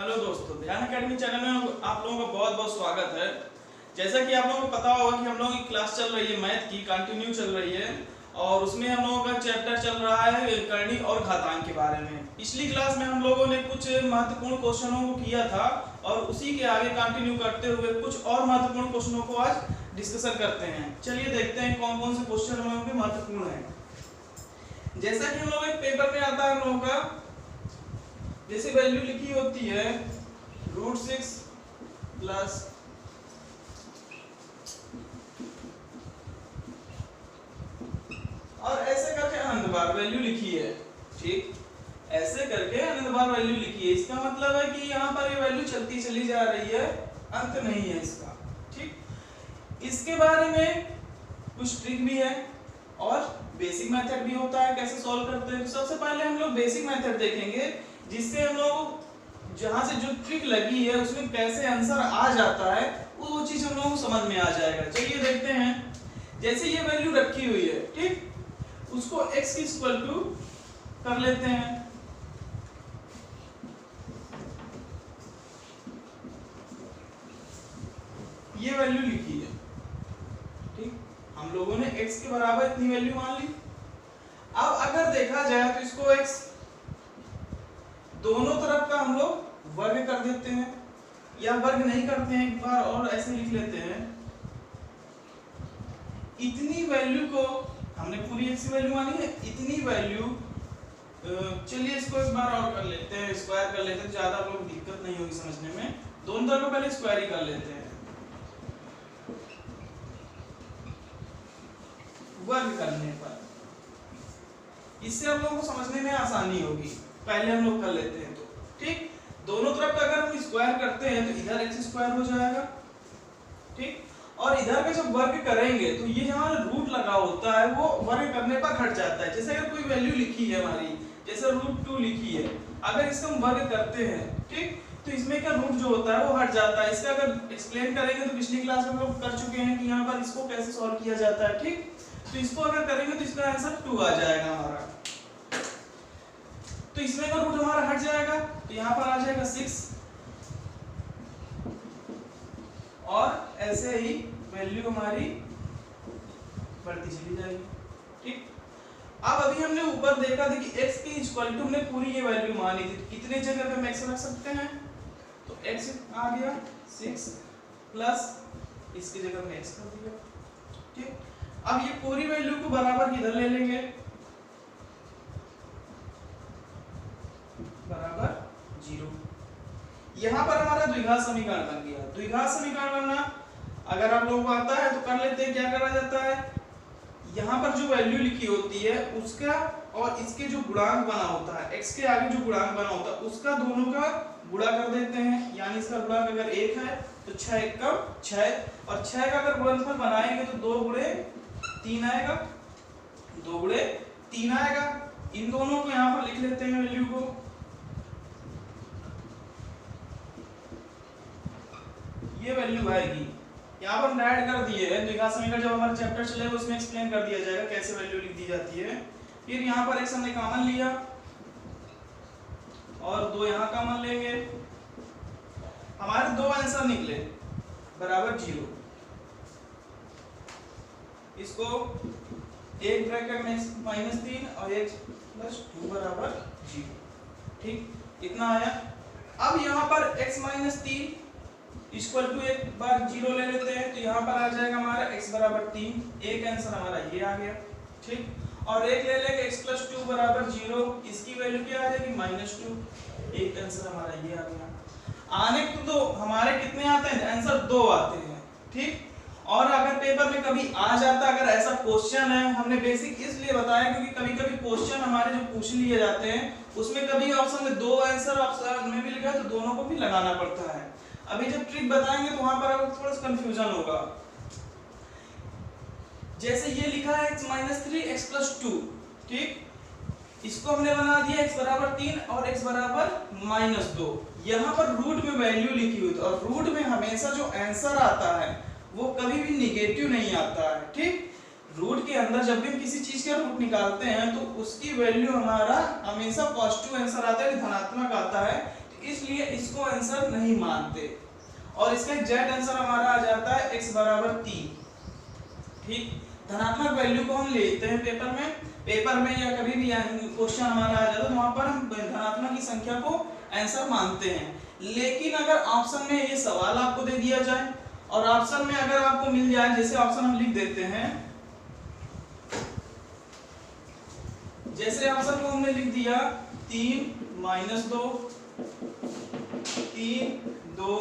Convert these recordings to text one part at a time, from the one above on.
Hello दोस्तों, ध्यान academy channel में आप लोगों का बहुत बहुत स्वागत है। जैसा कि आप लोगों को पता होगा कि हम लोगों की क्लास चल रही है मैथ की, कंटिन्यू चल रही है और उसमें हम लोगों का चैप्टर चल रहा है करणी और घातांक के बारे में। पिछली क्लास में हम लोगों ने कुछ महत्वपूर्ण क्वेश्चनों को किया था और उसी के आगे कंटिन्यू करते हुए कुछ और महत्वपूर्ण क्वेश्चनों को आज डिस्कशन करते हैं। चलिए देखते हैं कौन कौन से क्वेश्चन हम लोगों के महत्वपूर्ण है। जैसा कि हम लोग एक पेपर में आता है हम लोगों का, जैसे वैल्यू लिखी होती है √6 प्लस और ऐसे करके अनंत बार वैल्यू लिखी है। ठीक, ऐसे करके अनंत बार वैल्यू लिखी है। इसका मतलब है कि यहाँ पर ये वैल्यू चलती चली जा रही है, अंत नहीं है इसका। ठीक, इसके बारे में कुछ ट्रिक भी है और बेसिक मेथड भी होता है कैसे सॉल्व करते हैं। सबसे पहले हम लोग बेसिक मेथड देखेंगे, जिससे हम लोग जहां से जो ट्रिक लगी है उसमें कैसे आंसर आ जाता है वो चीज हम लोगों को समझ में आ जाएगा। चलिए देखते हैं। जैसे ये वैल्यू रखी हुई है, ठीक, उसको x की इक्वल टू कर लेते हैं। ये वैल्यू लिखी है, ठीक, हम लोगों ने x के बराबर इतनी वैल्यू मान ली। अब अगर देखा जाए तो इसको x दोनों तरफ का हम लोग वर्ग कर देते हैं, या वर्ग नहीं करते हैं, एक बार और ऐसे लिख लेते हैं। इतनी वैल्यू को हमने पूरी x की वैल्यू मानी है, इतनी वैल्यू, चलिए इसको एक बार और कर लेते हैं, स्क्वायर कर लेते हैं, ज्यादा आप लोग दिक्कत नहीं होगी समझने में। दोनों तरफ को पहले स्क्वायर ही कर लेते हैं, वर्ग करने पर इससे हम लोगों को समझने में आसानी होगी। पहले हम लोग कर लेते हैं तो ठीक, दोनों तरफ का अगर हम स्क्वायर करते हैं तो इधर x स्क्वायर हो जाएगा, ठीक, और इधर का जब वर्ग करेंगे तो ये जहाँ रूट लगा होता है वो वर्ग करने पर हट जाता है। जैसे अगर कोई वैल्यू लिखी है हमारी, जैसे √2 लिखी है, अगर इसका हम वर्ग करते हैं, ठीक, तो इसमें का रूट जो होता है वो हट जाता है। इसका अगर एक्सप्लेन करेंगे तो पिछली क्लास में हम लोग कर चुके हैं कि यहाँ पर इसको कैसे सॉल्व किया जाता है। ठीक, तो इसको अगर करेंगे तो इसका आंसर 2 आ जाएगा हमारा। तो इसमें का रूट हमारा हट जाएगा तो यहाँ पर आ जाएगा 6 और ऐसे ही वैल्यू हमारी बढ़ती चली जाएगी। ठीक, अब अभी हमने ऊपर देखा था कि x के इक्वल टू हमने पूरी ये वैल्यू मानी थी, कितने जगह पे हम x रख सकते हैं, तो x आ गया 6 प्लस इसकी जगह में x कर दिया। ठीक, अब ये पूरी वैल्यू को बराबर किधर ले लेंगे, बराबर 0। यहाँ पर हमारा द्विघात समीकरण बन गया। द्विघात समीकरण बनना अगर आप लोगों को आता है तो कर लेते हैं। क्या करा जाता है, यहाँ पर जो वैल्यू लिखी होती है उसका और इसके जो गुणांक बना होता है, x के आगे जो गुणांक बना होता है उसका दोनों का गुणा कर देते हैं। यानी इसका गुणांक अगर 1 है तो 6 एकम 6, और 6 का अगर गुणनफल बनाएंगे तो 2 गुणे 3 आएगा, 2 गुणे 3 आएगा। इन दोनों को यहाँ पर लिख लेते हैं वैल्यू को। ये वैल्यू आएगी, यहाँ पर ऐड कर दिए है द्विघात समीकरण, जब हमारा चैप्टर चलेगा उसमें एक्सप्लेन कर दिया जाएगा कैसे वैल्यू लिख दी जाती है। फिर यहाँ पर x हमने कॉमन लिया और 2 यहाँ कॉमन लेंगे, हमारे 2 आंसर निकले बराबर 0। इसको एक ब्रैकेट में -3 और x + 2 बराबर 0। ठीक, इतना आया। अब यहाँ पर x - 3 इक्वल टू एक बार 0 ले लेते हैं तो यहाँ पर आ जाएगा हमारा x बराबर 3। एक आंसर हमारा ये आ गया। ठीक, और एक ले लेंगे x + 2 बराबर 0, इसकी वैल्यू क्या आ जाएगी -2। एक आंसर हमारा ये आ गया। आने को तो हमारे कितने आते हैं, आंसर 2 आते हैं। ठीक, और अगर पेपर में कभी आ जाता, अगर ऐसा क्वेश्चन है, हमने बेसिक इसलिए बताया क्योंकि कभी कभी क्वेश्चन हमारे जो पूछ लिए जाते हैं उसमें कभी ऑप्शन में 2 आंसर ऑप्शन में भी लिखा है तो दोनों को भी लगाना पड़ता है। अभी जब ट्रिक बताएंगे तो वहां पर आपको थोड़ा सा कंफ्यूजन होगा। जैसे ये लिखा है x - 3 x + 2, ठीक, इसको हमने बना दिया x बराबर 3 और x बराबर -2। यहाँ पर रूट में वैल्यू लिखी हुई है और रूट में हमेशा जो आंसर आता है वो कभी भी निगेटिव नहीं आता है। ठीक, रूट के अंदर जब भी हम किसी चीज का रूट निकालते हैं तो उसकी वैल्यू हमारा हमेशा पॉजिटिव आंसर आता है, धनात्मक आता है। इसलिए इसको आंसर नहीं मानते और इसका एग्जैक्ट आंसर हमारा आ जाता है x बराबर 3। ठीक, धनात्मक वैल्यू को हम लेते हैं पेपर में या कभी भी क्वेश्चन हमारा आ जाता है तो वहां पर हम धनात्मक की संख्या को आंसर मानते हैं। लेकिन अगर ऑप्शन में ये सवाल आपको दे दिया जाए और ऑप्शन में अगर आपको मिल जाए, जैसे ऑप्शन हम लिख देते हैं, जैसे ऑप्शन को हमने लिख दिया 3 - 2 3 2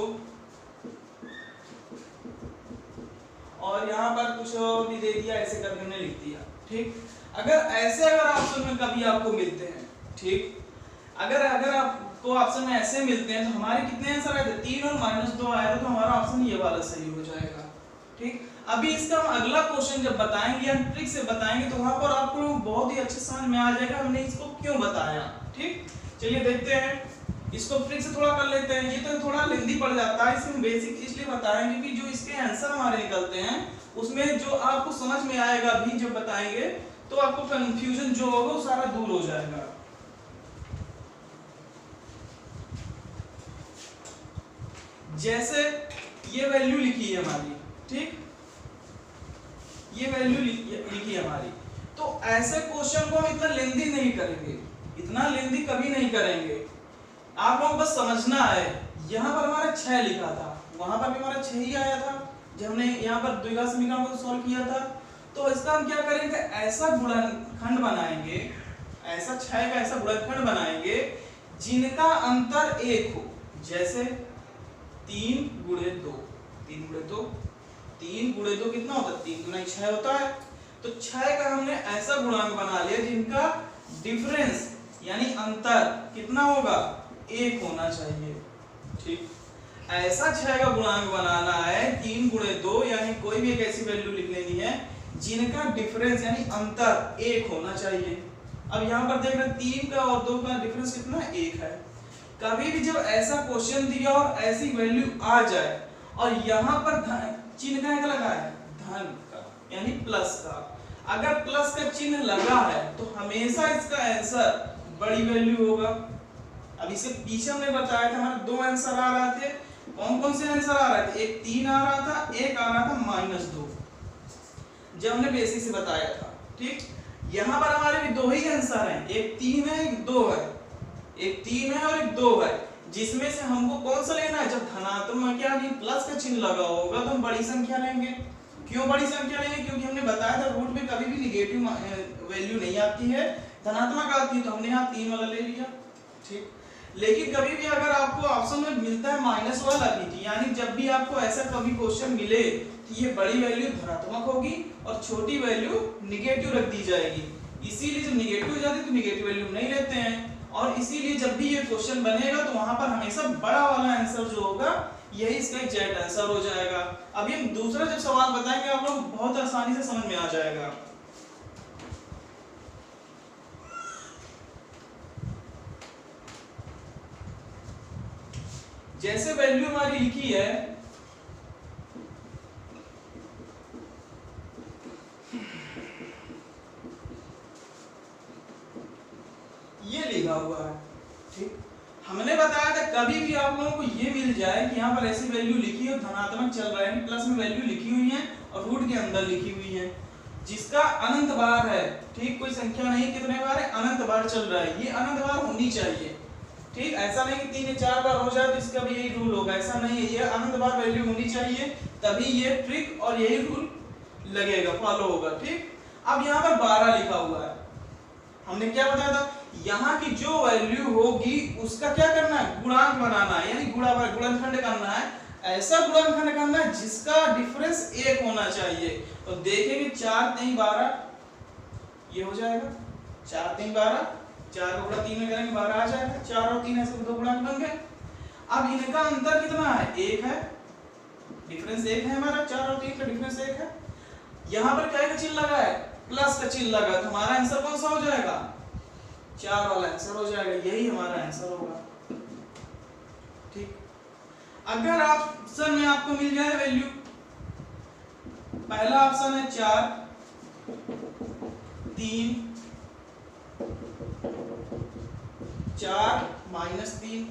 और यहाँ पर कुछ भी दे दिया, ऐसे करके हमने लिख दिया। ठीक, अगर ऑप्शन में कभी आपको मिलते हैं, ठीक, अगर आपको ऑप्शन में ऐसे मिलते हैं तो हमारे कितने आंसर आए थे? 3 और -2 आया तो हमारा ऑप्शन ये वाला सही हो जाएगा। ठीक, अभी इसका हम अगला क्वेश्चन जब बताएंगे या ट्रिक से बताएंगे तो वहां पर आपको बहुत ही अच्छे समझ में आ जाएगा हमने इसको क्यों बताया। ठीक, चलिए देखते हैं, इसको ट्रिक से थोड़ा कर लेते हैं। ये तो थोड़ा लेंथी पड़ जाता है, इसमें बेसिक इसलिए बताएं क्योंकि जो इसके आंसर हमारे निकलते हैं उसमें जो आपको समझ में आएगा भी जब बताएंगे तो आपको कंफ्यूजन जो होगा वो सारा दूर हो जाएगा। जैसे ये वैल्यू लिखी है हमारी, ठीक, ये वैल्यू लिखी है हमारी, तो ऐसे क्वेश्चन को हम इतना लेंथी नहीं करेंगे, इतना लेंथी कभी नहीं करेंगे। आप लोग बस समझना है, यहाँ पर हमारा 6 लिखा था, वहां पर भी हमारा 6 ही आया था जब हमने यहाँ पर द्विघात समीकरण को सॉल्व किया था। तो इसका हम क्या करेंगे, ऐसा गुणनखंड बनाएंगे, ऐसा 6 का ऐसा गुणनखंड बनाएंगे जिनका अंतर 1 हो। जैसे 3 गुणे 2 कितना होता है? 3 गुना 6 होता है। तो 6 का हमने ऐसा गुणांक बना लिया जिनका डिफरेंस यानी अंतर कितना होगा? 1 होना चाहिए। ठीक, ऐसा 6 का गुणांक बनाना है 3 गुणे 2 यानी कोई भी एक ऐसी वैल्यू लिख लेनी है जिनका डिफरेंस यानी अंतर 1 होना चाहिए। अब यहाँ पर देख रहे हैं 3 का और 2 का डिफरेंस कितना है? 1 है। कभी भी जब ऐसा क्वेश्चन दिया और ऐसी वैल्यू आ जाए और यहाँ पर चिन्ह का लगा है धन का यानी प्लस का, अगर प्लस का चिन्ह लगा है तो हमेशा इसका आंसर बड़ी वैल्यू होगा। अब इससे पीछे हमने बताया था हमारे 2 आंसर आ रहे थे। कौन कौन से आंसर आ रहे थे? एक 3 आ रहा था, एक आ रहा था -2, जब हमने बेसिक से बताया था। ठीक, यहाँ पर हमारे भी 2 ही आंसर हैं, एक 3 है एक 2 है, एक 3 है और एक 2 है, जिसमें से हमको कौन सा लेना है? जब धनात्मक यानी प्लस का चिन्ह लगा होगा तो हम बड़ी संख्या लेंगे। क्यों बड़ी संख्या लेंगे? क्योंकि हमने बताया था रूट में कभी भी निगेटिव वैल्यू नहीं आती है, धनात्मक आती है, तो हमने यहाँ 3 वाला ले लिया। ठीक, लेकिन कभी भी अगर आपको ऑप्शन में मिलता है माइनस वाला भी, यानी जब भी आपको ऐसा कभी क्वेश्चन मिले कि ये बड़ी वैल्यू धनात्मक होगी और छोटी वैल्यू निगेटिव रख दी जाएगी, इसीलिए जब निगेटिव हो जाती है तो निगेटिव वैल्यू नहीं लेते हैं। और इसीलिए जब भी ये क्वेश्चन बनेगा तो वहां पर हमेशा बड़ा वाला आंसर जो होगा यही इसका एग्जैक्ट आंसर हो जाएगा। अभी हम दूसरा जब सवाल बताएंगे आप लोग बहुत आसानी से समझ में आ जाएगा। जैसे वैल्यू हमारी लिखी है ये लिखा हुआ है। ठीक, हमने बताया था कभी भी आप लोगों को ये मिल जाए कि यहाँ पर ऐसी वैल्यू लिखी है धनात्मक चल रहा है, प्लस में वैल्यू लिखी हुई है और रूट के अंदर लिखी हुई है जिसका अनंत बार है। ठीक, कोई संख्या नहीं कितने बार है, अनंत बार चल रहा है, ये अनंत बार होनी चाहिए। ठीक, ऐसा नहीं कि 3 या 4 बार हो जाए तो इसका भी यही रूल होगा, ऐसा नहीं है, ये अनंत बार वैल्यू होनी चाहिए तभी ये ट्रिक और यही रूल लगेगा, फॉलो होगा। ठीक, अब यहाँ पर 12 लिखा हुआ है, हमने क्या बताया था? यहाँ की जो वैल्यू होगी उसका क्या करना है? गुणांक बनाना है, यानी गुणनखंड करना है, ऐसा गुणनखंड करना है जिसका डिफरेंस 1 होना चाहिए। तो देखेंगे 4 3 12 ये हो जाएगा, 4 3 12, 4 को गुणा 3 में करेंगे 12 आ जाएगा, 4 और 3 ऐसे 2 गुणांक बन गए। अब इनका अंतर कितना है? 1 है, डिफरेंस 1 है हमारा, 4 और 3 का डिफरेंस 1 है। यहाँ पर क्या का चिन्ह लगा है? प्लस का चिन्ह लगा, तो हमारा आंसर कौन सा हो जाएगा? 4 वाला आंसर हो जाएगा, यही हमारा आंसर होगा। ठीक, अगर ऑप्शन में आपको मिल जाए वैल्यू, पहला ऑप्शन है 4 3 4 -3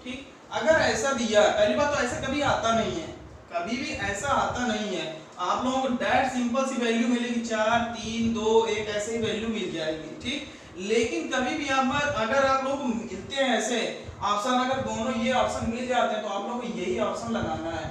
ठीक, अगर ऐसा दिया, पहली बात तो ऐसा कभी आता नहीं है, कभी भी ऐसा आता नहीं है। आप लोगों को डायरेक्ट सिंपल सी वैल्यू मिलेगी 4 3 2 1 ऐसे ही वैल्यू मिल जाएगी। ठीक, लेकिन कभी भी यहाँ पर अगर आप लोगों को मिलते हैं ऐसे ऑप्शन, अगर दोनों ये ऑप्शन मिल जाते हैं तो आप लोगों को यही ऑप्शन लगाना है।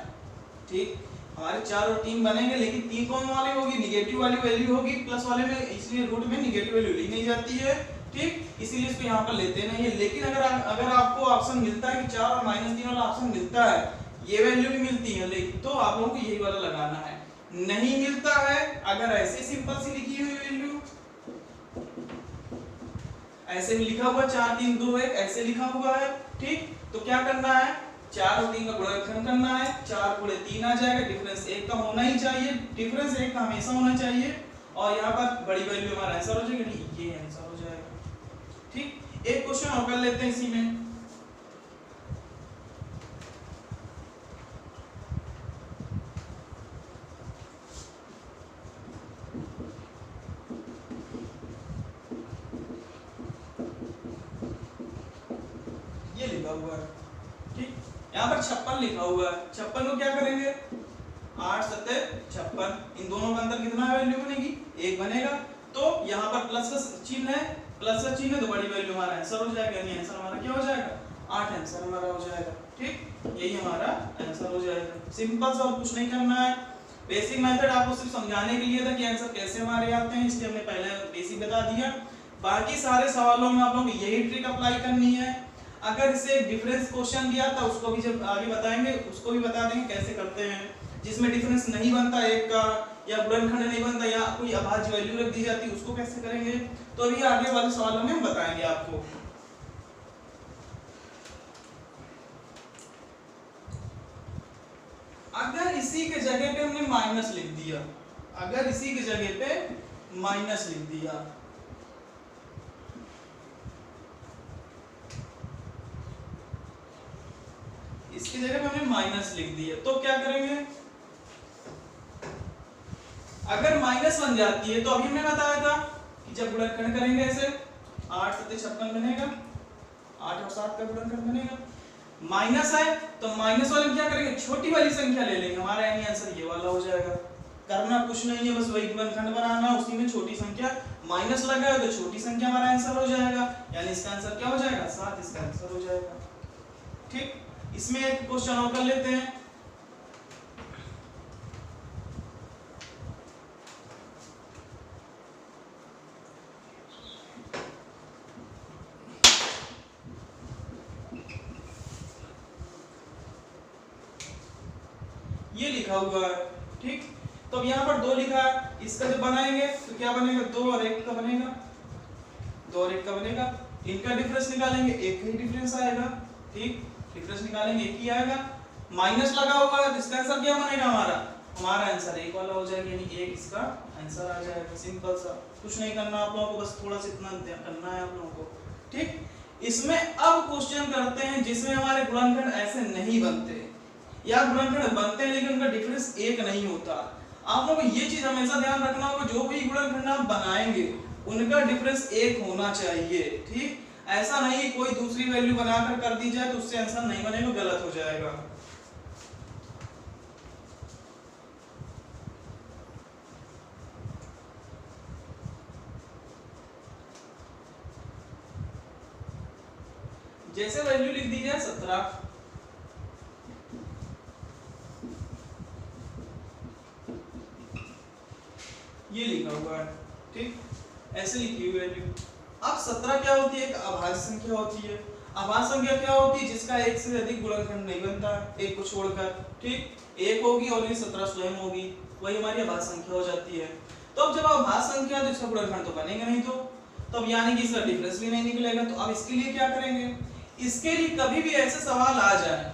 ठीक, हमारे 4 और 3 बनेंगे, लेकिन 3 कौन वाली होगी, निगेटिव वाली वैल्यू होगी, प्लस वाले में इसलिए रूट में निगेटिव वैल्यू ली नहीं जाती है। ठीक, इसीलिए इसको यहाँ पर लेते नहीं है। लेकिन अगर आपको ऑप्शन मिलता है कि 4 और -3 वाला ऑप्शन मिलता है, ये वैल्यू भी मिलती है, लेकिन तो आप लोगों को यही वाला लगाना है। नहीं मिलता है, अगर ऐसे सिंपल सी लिखी हुई वैल्यू, ऐसे भी लिखा हुआ 4 3 2 1 ऐसे लिखा हुआ है, ठीक, तो क्या करना है, 4 और 3 का गुणनखंड करना है, 4 गुणे 3 आ जाएगा, डिफरेंस 1 का होना ही चाहिए, डिफरेंस 1 का हमेशा होना चाहिए, और यहाँ पर बड़ी वैल्यू हमारा आंसर हो जाएगा, नहीं ये आंसर हो जाएगा। ठीक, एक क्वेश्चन और कर लेते हैं इसी में। ये लिखा हुआ है, ठीक, यहाँ पर 56 लिखा हुआ है, 56 को क्या करेंगे, 8 7 56, इन दोनों का अंतर कितना वैल्यू बनेगी, 1 बनेगा, तो यहाँ पर प्लस का चिन्ह है, प्लस का चिन्ह है तो बड़ी वैल्यू हमारा आंसर हो जाएगा, यानी आंसर हमारा क्या हो जाएगा, 8 आंसर हमारा हो जाएगा। ठीक, यही हमारा आंसर हो जाएगा, सिंपल सा, और कुछ नहीं करना है। बेसिक मेथड आपको सिर्फ समझाने के लिए था कि आंसर कैसे हमारे आते हैं, इसलिए हमने पहले बेसिक बता दिया। बाकी सारे सवालों में आप लोगों को यही ट्रिक अप्लाई करनी है। अगर इससे एक डिफरेंस क्वेश्चन दिया था, उसको भी जब आगे बताएंगे उसको भी बता देंगे कैसे करते हैं, जिसमें डिफरेंस नहीं बनता एक का, या गुणनखंड नहीं बनता, या कोई अभाज्य वैल्यू रख दी जाती है, उसको कैसे करेंगे, तो अभी आगे वाले सवालों में हम बताएंगे आपको। अगर इसी के जगह पे हमने माइनस लिख दिया, अगर इसी के जगह पे माइनस लिख दिया, इसकी जगह पे हमने माइनस लिख दिया, तो क्या करेंगे, अगर माइनस बन जाती है तो अभी हमने बताया था कि जब गुणनखंड करेंगे ऐसे 8 7 56 बनेगा, 8 और 7 का गुणनखंड बनेगा, माइनस है तो माइनस वाले में क्या करेंगे, छोटी वाली संख्या ले लेंगे, हमारा यानी आंसर ये वाला हो जाएगा। करना कुछ नहीं है, बस वही गुणनखंड बनाना, उसी में छोटी संख्या माइनस लगा है तो छोटी संख्या हमारा आंसर हो जाएगा, यानी इसका आंसर क्या हो जाएगा, 7 इसका आंसर हो जाएगा। ठीक, इसमें एक क्वेश्चन और कर लेते हैं। ये लिखा हुआ है, ठीक, तो अब यहाँ पर 2 लिखा है, इसका जब बनाएंगे तो क्या बनेगा, 2 और 1 का बनेगा, 2 और 1 का बनेगा, इनका डिफरेंस निकालेंगे, एक ही डिफरेंस आएगा। ठीक, डिफरेंस निकालेंगे एक ही आएगा, माइनस लगा हुआ है तो इसका आंसर क्या बनेगा, हमारा आंसर 1 वाला हो जाएगा, यानी 1 इसका आंसर आ जाएगा। सिंपल सा, कुछ नहीं करना आप लोगों को, बस थोड़ा सा इतना करना है आप लोगों को। ठीक, इसमें अब क्वेश्चन करते हैं जिसमें हमारे गुणनखंड ऐसे नहीं बनते, या गुणनखंड बनते हैं लेकिन उनका डिफरेंस 1 नहीं होता। आप लोगों को ये चीज हमेशा ध्यान रखना होगा, जो भी गुणनखंड आप बनाएंगे उनका डिफरेंस 1 होना चाहिए। ठीक, ऐसा नहीं कोई दूसरी वैल्यू बनाकर कर दी जाए तो उससे आंसर नहीं बनेगा, गलत हो जाएगा। जैसे वैल्यू लिख दी जाए 17, ये लिखा हुआ है, ठीक, ऐसे लिखी हुई वैल्यू। अब 17 क्या होती है, एक अभाज्य संख्या होती है। अभाज्य संख्या क्या होती है, जिसका 1 से अधिक गुणनखंड नहीं बनता, 1 को छोड़कर। ठीक, 1 होगी और ये 17 स्वयं होगी, वही हमारी अभाज्य संख्या हो जाती है। तो अब जब अभाज्य संख्या है तो इसका गुणनखंड तो बनेगा नहीं, तो अब यानी कि इसका डिफरेंस भी नहीं निकलेगा। तो अब इसके लिए क्या करेंगे, इसके लिए कभी भी ऐसे सवाल आ जाए,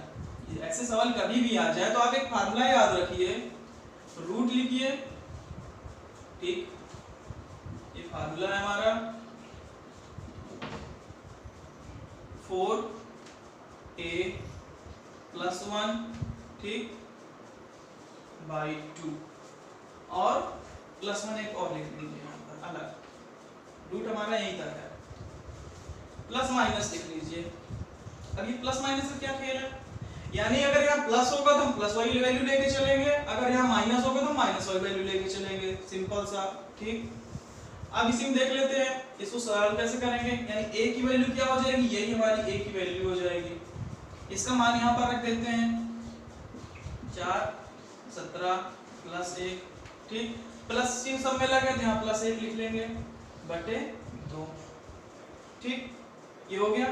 ऐसे सवाल कभी भी आ जाए तो आप एक फार्मूला याद रखिए, रूट लिखिए। ठीक, ये फार्मूला है हमारा 4a + 1, ठीक, by 2, और +1 एक और लिख लीजिए यहाँ पर अलग, रूट हमारा यही तक है, प्लस माइनस लिख लीजिए, अब ये प्लस माइनस का क्या खेल है, यानी अगर यहाँ प्लस होगा तो हम प्लस वाली वैल्यू लेके चलेंगे, अगर यहाँ माइनस होगा तो माइनस वाली वैल्यू लेके चलेंगे, सिंपल सा। ठीक, अब इसी में देख लेते हैं इसको सरल कैसे करेंगे, यानी a की वैल्यू क्या हो जाएगी, यही हमारी a की वैल्यू हो जाएगी। इसका मान यहाँ पर रख देते हैं 4 17 प्लस 1। ठीक, प्लस चिन्ह सब में लगे तो यहाँ प्लस 1 लिख लेंगे बटे 2। ठीक, ये हो गया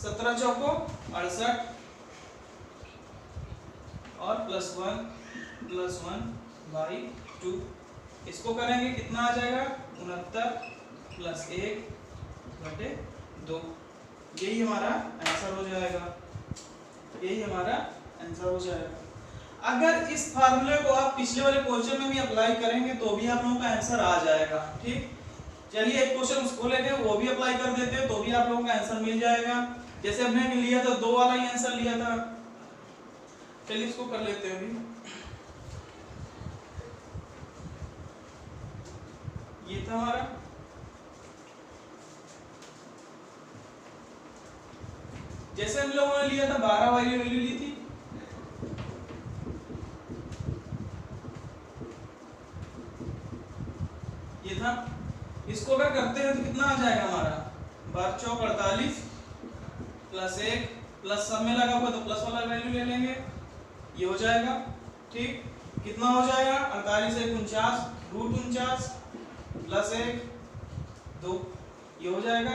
17 चौको 68 और +1 बाई 2। इसको करेंगे कितना आ जाएगा 69 प्लस 1 बटे 2। यही हमारा आंसर हो जाएगा, यही हमारा आंसर हो जाएगा। अगर इस फार्मूले को आप पिछले वाले क्वेश्चन में भी अप्लाई करेंगे तो भी आप लोगों का आंसर आ जाएगा। ठीक, चलिए एक क्वेश्चन उसको लेते हैं, वो भी अप्लाई कर देते हैं तो भी आप लोगों का आंसर मिल जाएगा। जैसे हमने लिया था 2 वाला ही आंसर लिया था, चलिए इसको कर लेते हैं अभी। ये था हमारा, जैसे हम लोगों ने लिया था 12 वाली वैल्यू ली थी, ये था। इसको अगर करते हैं तो कितना आ जाएगा हमारा 12 चौक 48 प्लस 1 प्लस सब में लगा हुआ तो प्लस वाला वैल्यू ले लेंगे, ये हो जाएगा। ठीक, कितना हो जाएगा 48 1 49 √49 प्लस 1 2, ये हो जाएगा।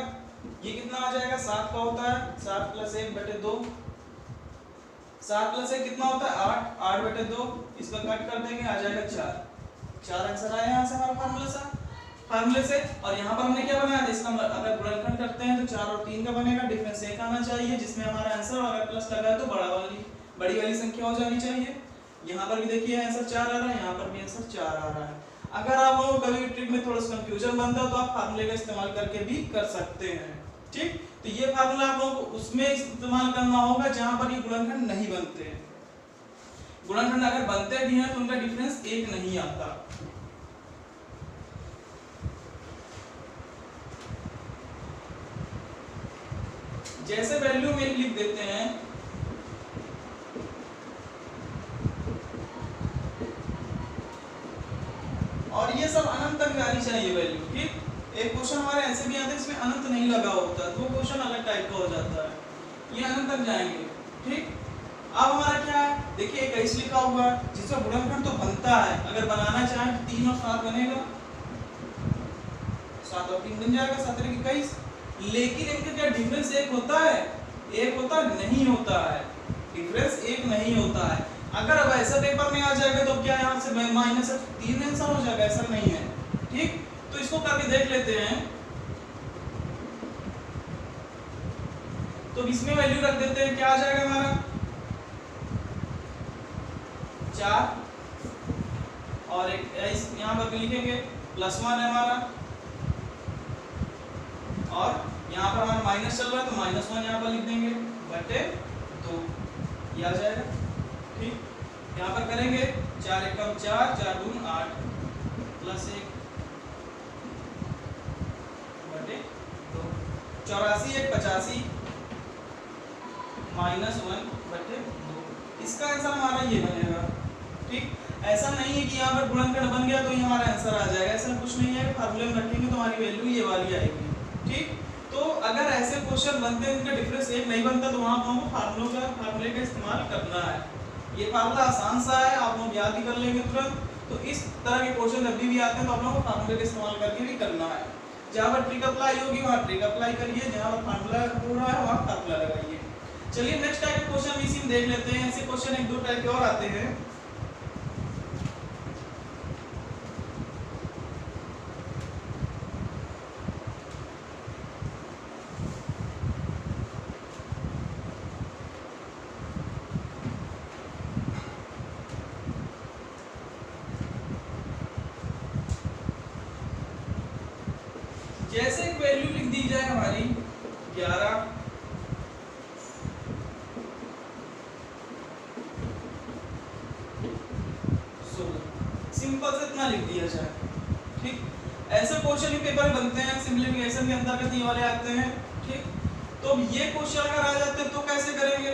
ये कितना आ जाएगा 7 का होता है 7 प्लस 1 बटे 2, 7 प्लस 1 कितना होता है 8, 8 बटे 2, इसका कट कर देंगे आ जाएगा 4 आंसर आया यहाँ से हमारा फार्मूले से। और यहाँ पर हमने क्या बनाया था, इसका अगर गुणनखंड करते हैं तो 4 और 3 का बनेगा, डिफरेंस 1 आना चाहिए जिसमें हमारा आंसर, अगर प्लस लगा है तो बड़ी वाली संख्या हो जानी चाहिए। यहाँ पर भी देखिए आंसर 4 आ रहा है, यहाँ पर भी आंसर 4 आ रहा है। अगर आप लोगों को कभी ट्रिक में थोड़ा सा कंफ्यूजन बनता है तो आप फार्मूले का इस्तेमाल करके भी कर सकते हैं। ठीक, तो ये फार्मूला आप लोगों को उसमें इस्तेमाल करना होगा जहां पर ये गुणनखंड नहीं बनते हैं। गुणनखंड अगर बनते भी हैं तो उनका डिफरेंस 1 नहीं आता। जैसे वैल्यू में लिख देते हैं और ये सब अनंत तक जानी चाहिए वैल्यू। ठीक, एक क्वेश्चन हमारे ऐसे भी आते हैं इसमें अनंत नहीं लगा होता तो वो क्वेश्चन अलग टाइप का हो जाता है, ये अनंत तक जाएंगे। ठीक, अब हमारा क्या है, देखिए 21 लिखा हुआ है जिसका गुणनखंड तो बनता है, अगर बनाना चाहें तो 3 और 7 बनेगा, 7 और 3 बन जाएगा 7 और 21। लेकिन इनका क्या डिफरेंस 1 होता है, 1 होता नहीं होता है, डिफरेंस 1 नहीं होता है। अगर अब ऐसा पेपर में आ जाएगा तो क्या यहाँ से माइनस 3 आंसर हो जाएगा, ऐसा नहीं है। ठीक, तो इसको करके देख लेते हैं। तो इसमें वैल्यू रख देते हैं, क्या आ जाएगा हमारा 4 और एक यहाँ पर लिखेंगे +1 है हमारा, और यहाँ पर हमारा माइनस चल रहा है तो -1 यहाँ पर लिख देंगे बटे 2, ये आ जाएगा। ठीक, यहाँ पर करेंगे 4 एकम 4 4 दूनी 8 प्लस 1 बटे 2, 84 1 85 -1 बटे 2, इसका आंसर हमारा ये बनेगा। ठीक, ऐसा नहीं है कि यहाँ पर गुणनखंड बन गया तो ये हमारा आंसर आ जाएगा, ऐसा कुछ नहीं है। फार्मूले में रखेंगे तो हमारी वैल्यू ये वाली आएगी। ठीक, तो अगर ऐसे क्वेश्चन बनते हैं इनका डिफरेंस 1 नहीं बनता तो वहां पर हमको फार्मूले का इस्तेमाल करना है। ये फार्मूला आसान सा है, आप लोग याद ही कर लेंगे तुरंत। तो इस तरह के क्वेश्चन जब भी आते हैं तो आप लोगों को फार्मूले का इस्तेमाल करके भी करना है। जहां पर ट्रिक अप्लाई होगी वहां ट्रिक अप्लाई करिए, जहां पर फार्मूला हो रहा है वहां फार्मूला लगाइए। चलिए नेक्स्ट टाइप के क्वेश्चन इसी में देख लेते हैं। ऐसे क्वेश्चन 1 2 टाइप के और आते हैं। जैसे एक वैल्यू लिख दी जाए हमारी 11 सिंपल से इतना लिख दिया जाए। ठीक, ऐसे क्वेश्चन ही पेपर बनते हैं, सिंपलीफिकेशन के अंतर्गत ये वाले आते हैं। ठीक, तो तो अब ये क्वेश्चन अगर आ जाते हैं तो कैसे करेंगे?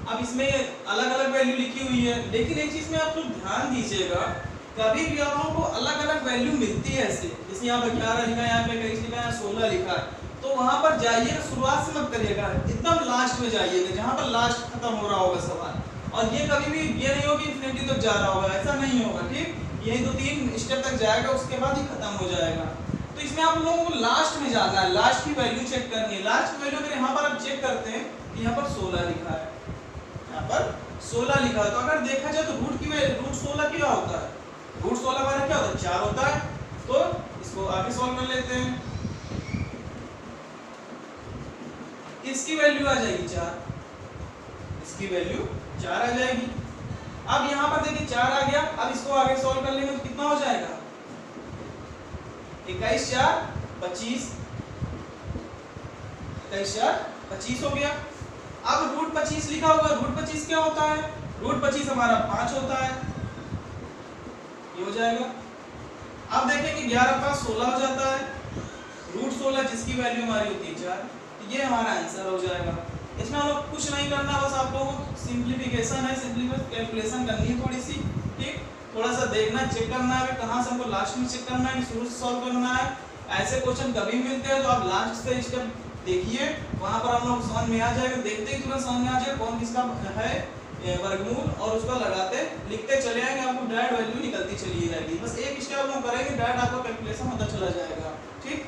अब इसमें अलग अलग वैल्यू लिखी हुई है, लेकिन एक चीज में आप लोग ध्यान दीजिएगा, कभी भी आप लोगों को अलग अलग वैल्यू मिलती है ऐसे, जैसे यहाँ पर 11 लिखा है, यहाँ पे 21 लिखा है, 16 लिखा है, तो वहां पर जाइएगा, शुरुआत से मत करिएगा, एकदम लास्ट में जाइएगा जहां पर लास्ट खत्म हो रहा होगा सवाल। और ये कभी भी ये नहीं होगी इन्फिनिटी तक जा रहा होगा, ऐसा नहीं होगा, ठीक? ये 2-3 स्टेप तक जाएगा, उसके बाद ही खत्म हो जाएगा। तो इसमें आप लोगों को लास्ट में जाना है, लास्ट की वैल्यू चेक करनी है। लास्ट की वैल्यू अगर यहाँ पर आप चेक करते हैं, यहाँ पर 16 लिखा है, यहाँ पर 16 लिखा है, तो अगर देखा जाए तो रूट 16 क्या होता है? रूट 16 हमारा क्या होता है? 4 होता है। तो इसको आगे सॉल्व कर लेते हैं, इसकी वैल्यू आ जाएगी 4, इसकी वैल्यू 4 आ जाएगी। अब यहाँ पर देखिए 4 आ गया, अब इसको आगे सॉल्व कर लेंगे तो कितना हो जाएगा? 21 4 25, 21 4 25 हो गया। अब रूट 25 लिखा हुआ, रूट 25 क्या होता है? रूट 25 हमारा 5 होता है, ये हो जाएगा। अब देखेंगे 11 5 16 हो जाता है, रूट 16 जिसकी वैल्यू हमारी होती है 4, ये हमारा आंसर हो जाएगा। इसमें हम लोग कुछ नहीं करना, बस आप लोगों को सिंप्लीफिकेशन है, सिंप्लीफाई कैलकुलेशन करनी है थोड़ी सी, ठीक? थोड़ा सा देखना, चेक करना है कहाँ से हमको लास्ट में चेक करना है कि शुरू से सॉल्व करना है। ऐसे क्वेश्चन कभी मिलते हैं तो आप लास्ट से स्टेप देखिए, वहां पर हम लोग समझ में आ जाएगा, देखते ही तुरंत समझ में आ जाएगा कौन किसका है वर्गमूल, और उसको लगाते लिखते चले आएंगे, आपको डायरेक्ट वैल्यू निकलती चली जाएगी। बस एक स्टेप हम करेंगे, डायरेक्ट आपको कैलकुलेशन पता चला जाएगा, ठीक?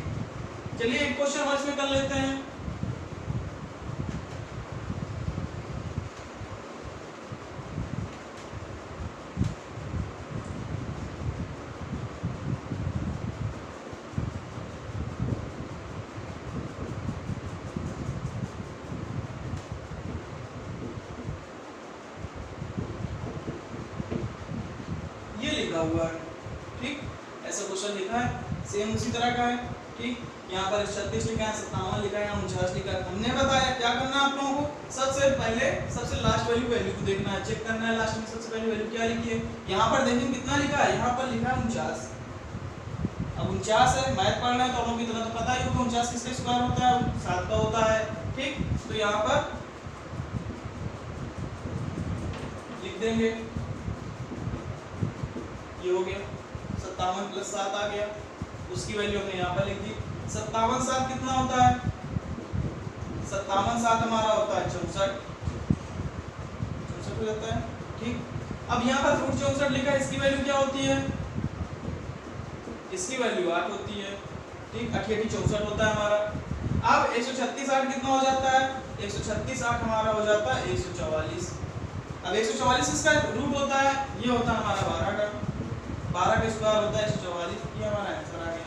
चलिए एक क्वेश्चन और इसमें कर लेते हैं। हुआ है, ठीक? ऐसा क्वेश्चन लिखा है, सेम उसी तरह का है, ठीक? यहाँ पर 36 लिखा है, 57 लिखा है, यहाँ 49 लिखा है। हमने बताया क्या करना है आप लोगों को, सबसे पहले सबसे लास्ट वैल्यू को देखना है, चेक करना है लास्ट में सबसे पहले वैल्यू क्या लिखी है। यहाँ पर देखें कितना लिखा है, यहाँ पर लिखा है 49। अब 49 है, मैथ पढ़ रहे हैं तो हम लोग इतना तो पता ही होगा 49 किसका स्क्वायर होता है, 7 का होता है, ठीक? तो यहाँ पर लिख देंगे, ये हो गया 57 + 7 आ गया, उसकी वैल्यू हमने यहाँ पर लिख दी। 57 7 कितना होता है? 57 7 हमारा होता है 64 हो जाता है, ठीक? अब यहाँ पर रूट 64 लिखा है, इसकी वैल्यू क्या होती है? इसकी वैल्यू 8 होती है, ठीक? 8 64 होता है हमारा। अब 136 8 कितना हो जाता है? 136 8 हमारा हो जाता है 144। अब 144 इसका रूट होता है, ये होता है हमारा 12 का, 12 का स्क्वायर होता है 144, ये हमारा आंसर आ गया,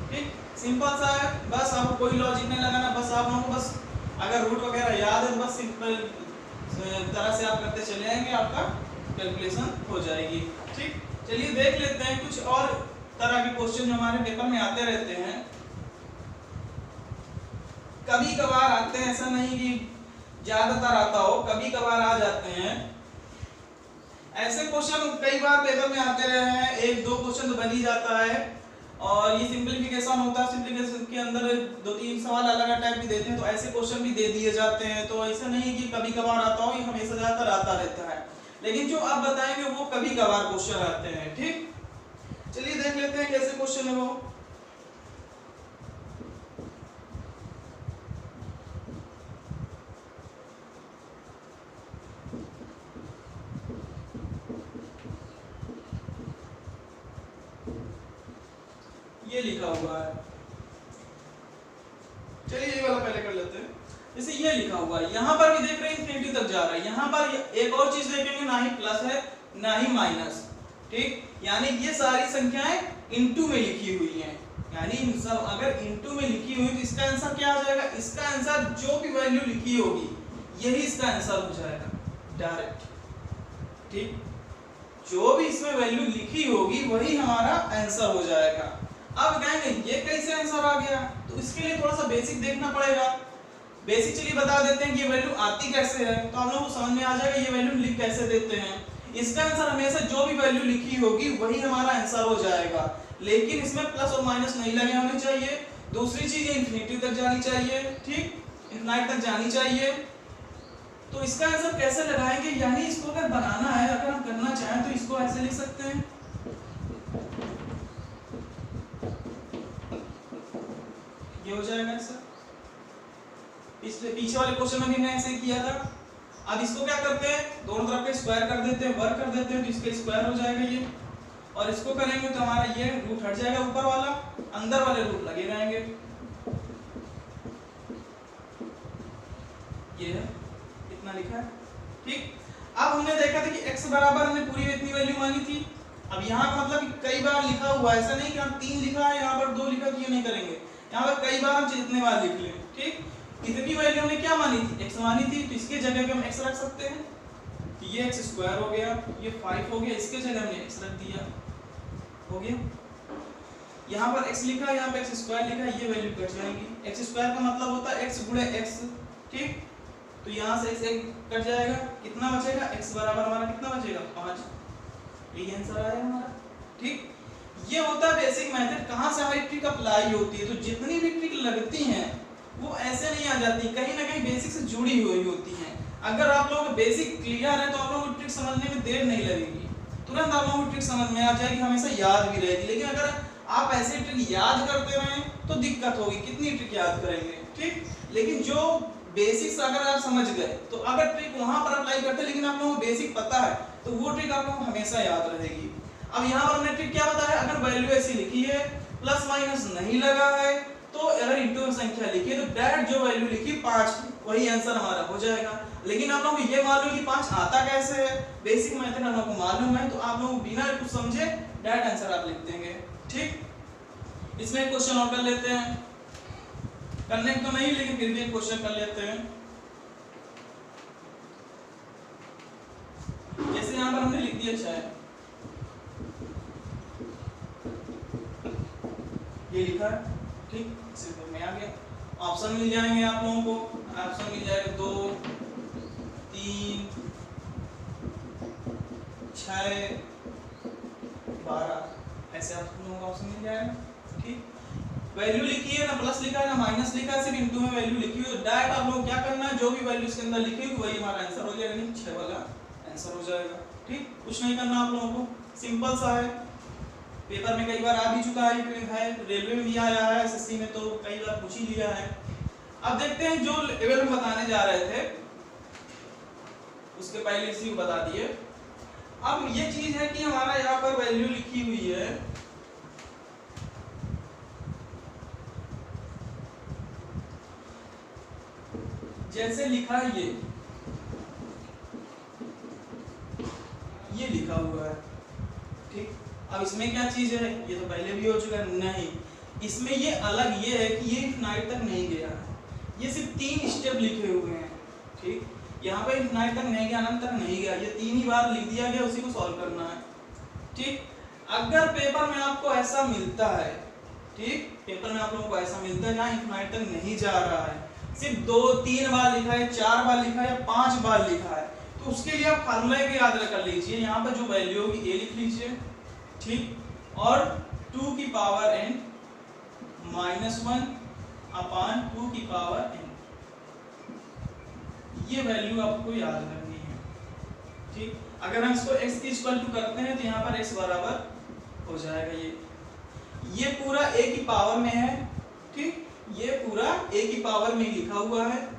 ठीक? सिंपल सा है, बस आपको कोई लॉजिक नहीं लगाना, बस आप लोगों को बस अगर रूट वगैरह याद है, बस सिंपल तरह से आप करते चले आएंगे, आपका कैलकुलेशन हो जाएगी, ठीक? चलिए देख लेते हैं कुछ और तरह के क्वेश्चन जो हमारे पेपर में आते रहते हैं, कभी कभार आते हैं, ऐसा नहीं कि ज्यादातर आता हो, कभी कभार आ जाते हैं ऐसे क्वेश्चन। कई बार पेपर में आते रहे हैं, 1-2 क्वेश्चन तो बन ही जाता है, और ये सिंपलीफिकेशन होता है, सिंपलीफिकेशन के अंदर 2-3 सवाल अलग अलग टाइप के देते हैं, तो ऐसे क्वेश्चन भी दे दिए जाते हैं। तो ऐसा नहीं है कि कभी कभार आता हो, ये हमेशा ज्यादातर आता रहता है, लेकिन जो आप बताएंगे वो कभी कभार क्वेश्चन आते हैं, ठीक? चलिए देख लेते हैं कैसे क्वेश्चन है वो। ये लिखा हुआ है, चलिए ये वाला पहले कर लेते हैं। जैसे ये लिखा हुआ है, यहाँ पर भी देख रहे हैं इन्फिनिटी तक जा रहा है, यहाँ पर एक और चीज देखेंगे, ना ही प्लस है ना ही माइनस, ठीक? यानी ये सारी संख्याएं इनटू में लिखी हुई हैं, यानी इन सब अगर इनटू में लिखी हुई तो इसका आंसर क्या आ जाएगा? इसका आंसर जो भी वैल्यू लिखी होगी यही इसका आंसर हो जाएगा डायरेक्ट, ठीक? जो भी इसमें वैल्यू लिखी होगी वही हमारा आंसर हो जाएगा। अब कहेंगे ये कैसे आंसर आ गया, तो इसके लिए थोड़ा सा बेसिक देखना पड़ेगा। बेसिक चलिए बता देते हैं कि ये वैल्यू आती कैसे है, तो हम लोग को समझ में आ जाएगा ये वैल्यू लिख कैसे देते हैं। इसका आंसर हमेशा जो भी वैल्यू लिखी होगी वही हमारा आंसर हो जाएगा, लेकिन इसमें प्लस और माइनस नहीं लगे होने चाहिए। दूसरी चीज ये इन्फिनिटी तक जानी चाहिए, ठीक? इनफिनाइट तक जानी चाहिए। तो इसका आंसर कैसे लगाएंगे, यानी इसको अगर बनाना है, अगर हम करना चाहें तो इसको ऐसे लिख सकते हैं, ये हो जाएगा ऐसा। पीछे वाले क्वेश्चन में भी मैंने ऐसे किया था। अब इसको क्या करते हैं, दोनों तरफ के स्क्वायर कर देते हैं, वर्क कर देते हैं, तो इसके स्क्वायर हो जाएगा ये, और इसको करेंगे तो हमारा ये रूट हट जाएगा ऊपर वाला, अंदर वाले रूट लगे रहेंगे। ये है, इतना लिखा है, ठीक। अब हमने देखा था कि x बराबर हमने पूरी इतनी वैल्यू मानी थी। अब यहाँ का मतलब कई बार लिखा हुआ है, ऐसा नहीं कि हम 3 लिखा है यहाँ पर 2 लिखा, क्यों नहीं करेंगे, यहाँ पर कई बार हम जितने बार लिख लें, ठीक। इतनी वैल्यू हमने क्या मानी थी, x मानी थी, तो इसके जगह पे हम x रख सकते हैं, तो ये x स्क्वायर हो गया, ये 5 हो गया, इसके जगह हमने x रख दिया, हो गया। यहाँ पर x लिखा है, यहाँ पे x स्क्वायर लिखा है, ये वैल्यू कट जाएगी। x स्क्वायर का मतलब होता है x गुणे x, ठीक। तो यहाँ से x कट जाएगा, कितना बचेगा, x बराबर हमारा कितना बचेगा, 5। यही आंसर आया हमारा, ठीक। ये होता है बेसिक मेथड। कहाँ से हमारी ट्रिक अप्लाई होती है, तो जितनी भी ट्रिक लगती हैं वो ऐसे नहीं आ जाती, कहीं ना कहीं बेसिक से जुड़ी हुई होती हैं। अगर आप लोगों को बेसिक क्लियर है तो आप लोगों को ट्रिक समझने में देर नहीं लगेगी, तुरंत आप लोगों को ट्रिक समझ में आ जाएगी, हमेशा याद भी रहेगी। लेकिन अगर आप ऐसे ट्रिक याद करते रहें तो दिक्कत होगी, कितनी ट्रिक याद करेंगे, ठीक। लेकिन जो बेसिक्स अगर आप समझ गए तो अगर ट्रिक वहां पर अप्लाई करते हैं, लेकिन आप लोगों को बेसिक पता है तो वो ट्रिक आप लोगों को हमेशा याद रहेगी। अब यहाँ पर हमने ट्रिक क्या बताया, अगर वैल्यू ऐसी लिखी है, प्लस माइनस नहीं लगा है, तो अगर इंटू संख्या लिखी है तो डायरेक्ट जो वैल्यू लिखी 5 वही आंसर हमारा हो जाएगा। लेकिन आप लोगों को ये मालूम है कि 5 आता कैसे है, बेसिक मेथड हम लोगों को मालूम है, तो आप लोग बिना कुछ समझे डायरेक्ट आंसर आप लिख देंगे, ठीक। इसमें एक क्वेश्चन और कर लेते हैं, करने तो नहीं लेकिन फिर भी एक क्वेश्चन कर लेते हैं। जैसे यहाँ पर हमने लिख दिया 6, ये लिखा है, ठीक। सिंपल में आ गया। ऑप्शन मिल जाएंगे आप लोगों को, ऑप्शन मिल जाएगा 2, 3, 6, 12, ऐसे आप लोगों को ऑप्शन मिल जाएगा, ठीक। वैल्यू लिखी है ना, प्लस लिखा है ना माइनस लिखा है, सिर्फ इनटू में वैल्यू लिखी हुई है, तो डायरेक्ट आप लोग क्या करना है, जो भी वैल्यू इसके अंदर लिखी हुई वही हमारा आंसर हो जाएगा, नहीं 6 वाला आंसर हो जाएगा, ठीक। कुछ नहीं करना आप लोगों को, सिंपल सा है। पेपर में कई बार आ भी चुका है, रेलवे में भी आया है, एसएससी में तो कई बार पूछ ही लिया है। अब देखते हैं जो लेवल हम बताने जा रहे थे उसके पहले इसी को बता दिए। अब ये चीज है कि हमारा यहाँ पर वैल्यू लिखी हुई है, जैसे लिखा है ये लिखा हुआ है, ठीक। अब इसमें क्या चीज है, ये तो पहले भी हो चुका है, नहीं इसमें ये अलग ये है कि ये इनफिनाइट तक नहीं गया है, ये सिर्फ 3 स्टेप लिखे हुए हैं, ठीक। यहाँ पे इनफिनाइट तक नहीं गया, अनंत तक नहीं गया, ये 3 ही बार लिख दिया गया, उसी को सॉल्व करना है, ठीक। अगर पेपर में आपको ऐसा मिलता है, ठीक, पेपर में आप लोगों को ऐसा मिलता है जहाँ इनफिनाइट तक नहीं जा रहा है, सिर्फ 2, 3 बार लिखा है, 4 बार लिखा है या 5 बार लिखा है, तो उसके लिए आप फार्मूला को याद कर लीजिए। यहाँ पर जो वैल्यू होगी a लिख लीजिए, ठीक, और 2 की पावर n -1 अपान 2 की पावर n, ये वैल्यू आपको याद करनी है, ठीक। अगर हम इसको x की इक्वल टू करते हैं तो यहाँ पर x बराबर हो जाएगा, ये पूरा a की पावर में है, ठीक, ये पूरा a की पावर में लिखा हुआ है,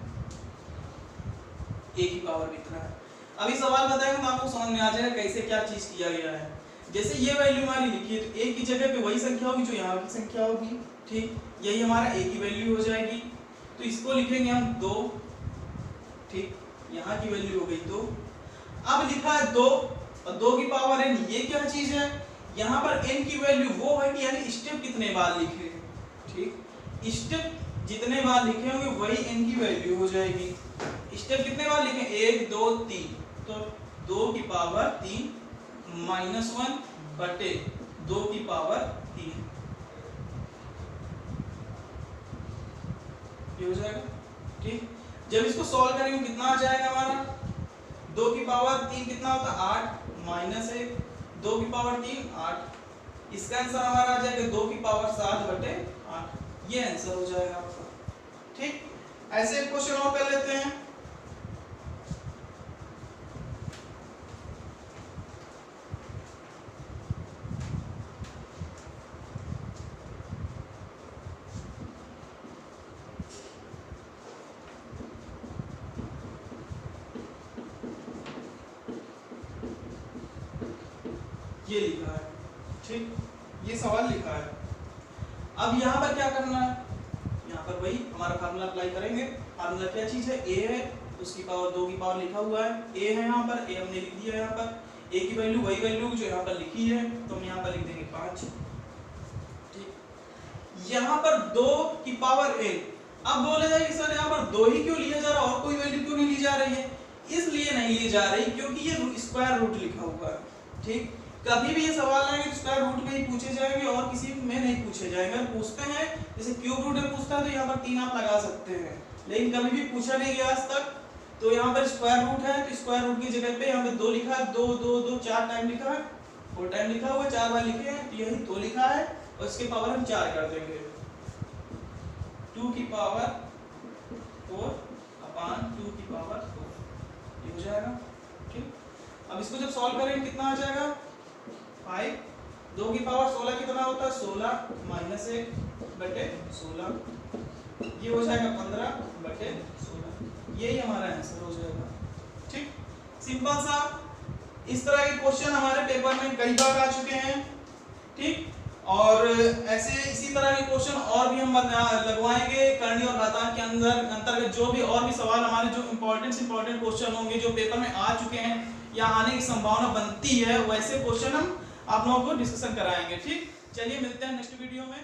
a की पावर में इतना है। अभी सवाल बताएंगे तो आपको समझ में आ जाएगा कैसे क्या चीज किया गया है। जैसे ये वैल्यू हमारी लिखी है तो a की जगह पे वही संख्या होगी जो यहाँ की संख्या होगी, ठीक, यही हमारा a की वैल्यू हो जाएगी, तो इसको लिखेंगे हम 2, ठीक, यहाँ की वैल्यू हो गई 2। अब लिखा है 2 और 2 की पावर n, ये क्या चीज है, यहाँ पर n की वैल्यू वो है कि यानी स्टेप कितने बार लिखे, ठीक, स्टेप जितने बार लिखे होंगे वही n की वैल्यू हो जाएगी। स्टेप कितने बार लिखे, 1, 2, 3, तो 2 की पावर 3 -1 बटे 2 की पावर 3, ये हो जाएगा, ठीक। जब इसको सॉल्व करेंगे कितना आ जाएगा हमारा, 2 की पावर 3 कितना होता है 8 -1, 2 की पावर 3 8, इसका आंसर हमारा आ जाएगा 2 की पावर 7 बटे 8, ये आंसर हो जाएगा आपका, ठीक। ऐसे एक क्वेश्चन और कर लेते हैं। ये लिखा है, ठीक, ये सवाल लिखा है। अब यहाँ पर क्या करना है, यहाँ पर वही हमारा फार्मूला अप्लाई करेंगे। फार्मूला क्या चीज है, ए है, उसकी पावर 2 की पावर लिखा हुआ है, ए है यहाँ पर, ए हमने लिख दिया यहाँ पर। ए की वैल्यू वही वैल्यू जो यहाँ पर लिखी है, तो हम यहाँ पर लिख देंगे 5, ठीक। यहाँ पर 2 की पावर n। अब बोले जाए सर यहाँ पर 2 ही क्यों लिया जा रहा है, और कोई वैल्यू क्यों नहीं ली जा रही है? इसलिए नहीं ली जा रही क्योंकि ये स्क्वायर रूट लिखा हुआ है, ठीक। कभी भी ये सवाल आएंगे तो स्क्वायर रूट में ही पूछे जाएंगे और किसी में नहीं पूछे जाएंगे। पूछते हैं जैसे क्यूब रूट में पूछता है तो यहाँ पर 3 आप लगा सकते हैं, लेकिन कभी भी पूछा नहीं गया आज तक। तो यहाँ पर स्क्वायर रूट है, तो स्क्वायर रूट की जगह पे यहाँ पे 2 लिखा है, 2 2 2 4 टाइम लिखा है, 4 टाइम लिखा हुआ है, 4 बार लिखे हैं, तो यही 2 लिखा है और इसके पावर हम 4 कर देंगे, 2 की पावर 4 अपॉन 2 की पावर 4, ये हो जाएगा, ठीक। अब इसको जब सॉल्व करेंगे कितना आ जाएगा, 5, 2 की पावर 16 कितना होता है, 16 माइनस 1 बटे 16, ये हो जाएगा 15 बटे 16, यही हमारा आंसर हो जाएगा, ठीक। सिंपल सा। इस तरह के क्वेश्चन हमारे पेपर में कई बार आ चुके हैं, ठीक। और ऐसे इसी तरह के क्वेश्चन और भी हम लगवाएंगे करनी और घातांक के अंतर्गत जो भी और भी सवाल हमारे जो इंपॉर्टेंट क्वेश्चन होंगे जो पेपर में आ चुके हैं या आने की संभावना बनती है, वैसे क्वेश्चन हम आप लोगों को डिस्कशन कराएंगे, ठीक। चलिए मिलते हैं नेक्स्ट वीडियो में।